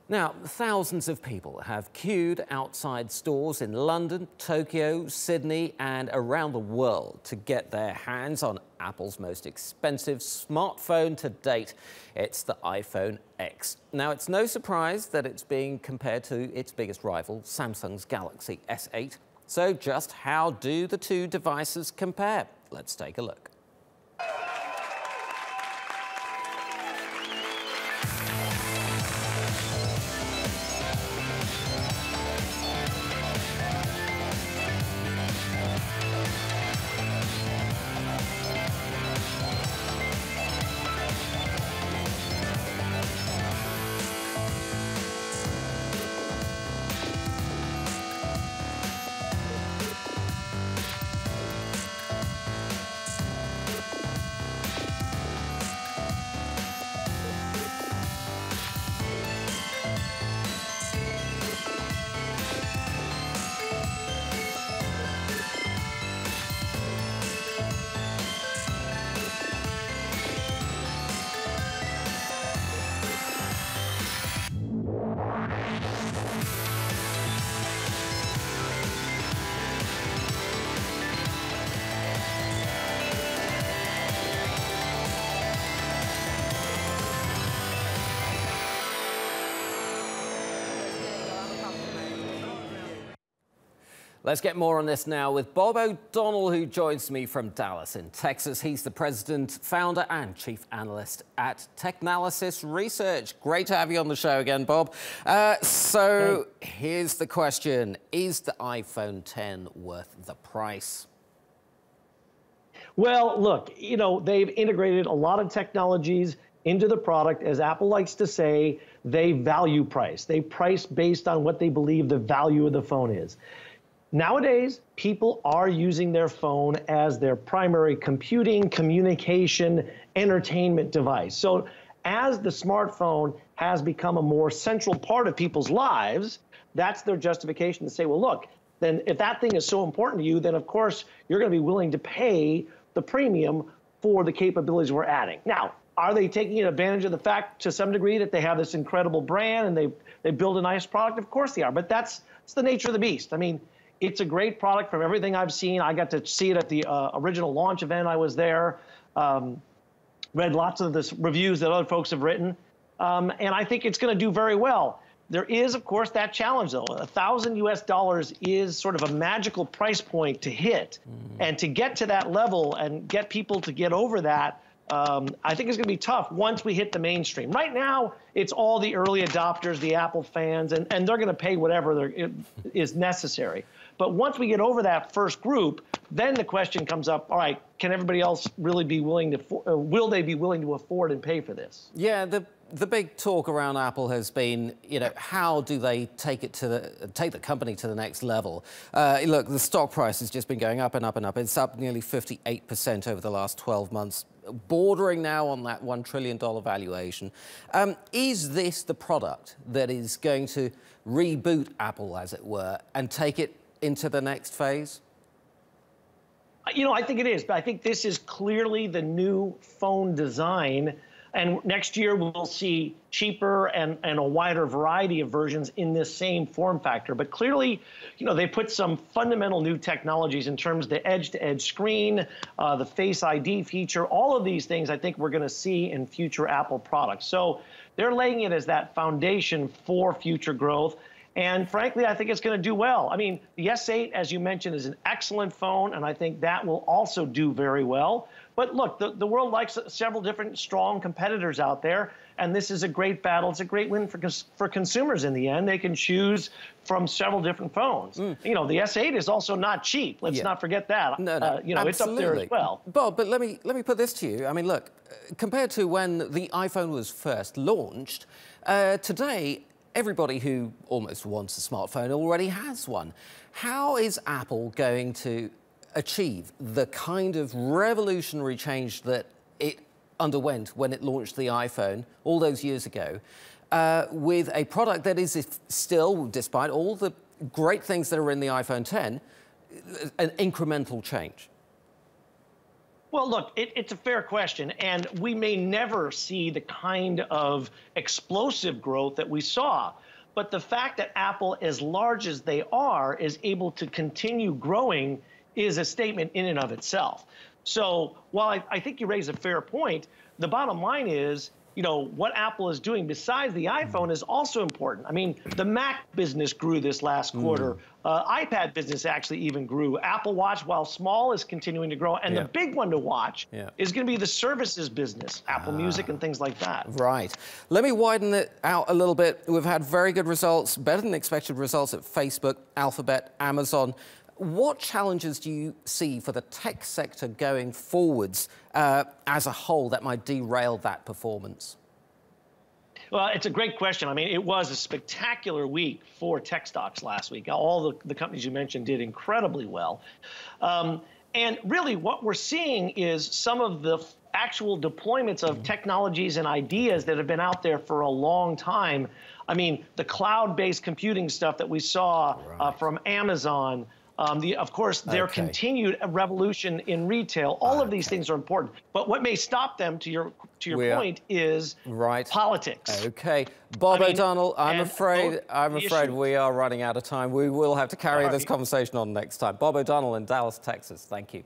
Now, thousands of people have queued outside stores in London, Tokyo, Sydney and around the world to get their hands on Apple's most expensive smartphone to date. It's the iPhone X. Now, it's no surprise that it's being compared to its biggest rival, Samsung's Galaxy S8. So just how do the two devices compare? Let's take a look. Let's get more on this now with Bob O'Donnell, who joins me from Dallas in Texas. He's the president, founder and chief analyst at TECHnalysis Research. Great to have you on the show again, Bob. Here's the question. Is the iPhone X worth the price? Well, look, they've integrated a lot of technologies into the product. As Apple likes to say, they value price. They price based on what they believe the value of the phone is. Nowadays, people are using their phone as their primary computing, communication, entertainment device. So as the smartphone has become a more central part of people's lives, that's their justification to say, well, look, then if that thing is so important to you, then of course you're going to be willing to pay the premium for the capabilities we're adding. Now, are they taking advantage of the fact to some degree that they have this incredible brand and they build a nice product? Of course they are, but that's the nature of the beast. I mean, it's a great product from everything I've seen. I got to see it at the original launch event. I was there, read lots of the reviews that other folks have written, and I think it's going to do very well. There is, of course, that challenge, though. $1,000 is sort of a magical price point to hit, and to get to that level and get people to get over that, I think it's going to be tough once we hit the mainstream. Right now, it's all the early adopters, the Apple fans, and they're going to pay whatever is necessary. But once we get over that first group, then the question comes up, all right, can everybody else really be willing to, will they be willing to afford and pay for this? Yeah, the big talk around Apple has been, how do they take the company to the next level? Look, the stock price has just been going up and up and up. It's up nearly 58% over the last 12 months, bordering now on that $1 trillion valuation. Is this the product that is going to reboot Apple, as it were, and take it into the next phase? I think it is, but I think this is clearly the new phone design. And next year, we'll see cheaper and a wider variety of versions in this same form factor. But clearly, they put some fundamental new technologies in terms of the edge-to-edge screen, the Face ID feature, all of these things I think we're going to see in future Apple products. So they're laying it as that foundation for future growth. And frankly, I think it's going to do well. I mean, the S8, as you mentioned, is an excellent phone, and I think that will also do very well. But look, the world likes several different strong competitors out there, and this is a great battle. It's a great win for consumers in the end. They can choose from several different phones. The S8 is also not cheap. Let's not forget that. No, it's up there as well. Bob, but let me put this to you. I mean, look, compared to when the iPhone was first launched, today, everybody who almost wants a smartphone already has one. How is Apple going to achieve the kind of revolutionary change that it underwent when it launched the iPhone all those years ago, with a product that is still, despite all the great things that are in the iPhone X, an incremental change? Well, look, it's a fair question, and we may never see the kind of explosive growth that we saw. But the fact that Apple, as large as they are, is able to continue growing is a statement in and of itself. So while I think you raise a fair point, the bottom line is, you know, what Apple is doing besides the iPhone is also important. I mean, the Mac business grew this last quarter. iPad business actually even grew. Apple Watch, while small, is continuing to grow. And the big one to watch is going to be the services business, Apple Music and things like that. Right. Let me widen it out a little bit. We've had very good results, better than expected results at Facebook, Alphabet, Amazon. What challenges do you see for the tech sector going forwards as a whole that might derail that performance? Well, it's a great question. I mean, it was a spectacular week for tech stocks last week. All the companies you mentioned did incredibly well. And really what we're seeing is some of the actual deployments of technologies and ideas that have been out there for a long time. I mean, the cloud-based computing stuff that we saw from Amazon, of course, their continued revolution in retail. All of these things are important. But what may stop them, to your point, is politics. Okay, Bob O'Donnell, I'm afraid we are running out of time. We will have to carry this conversation on next time. Bob O'Donnell in Dallas, Texas. Thank you.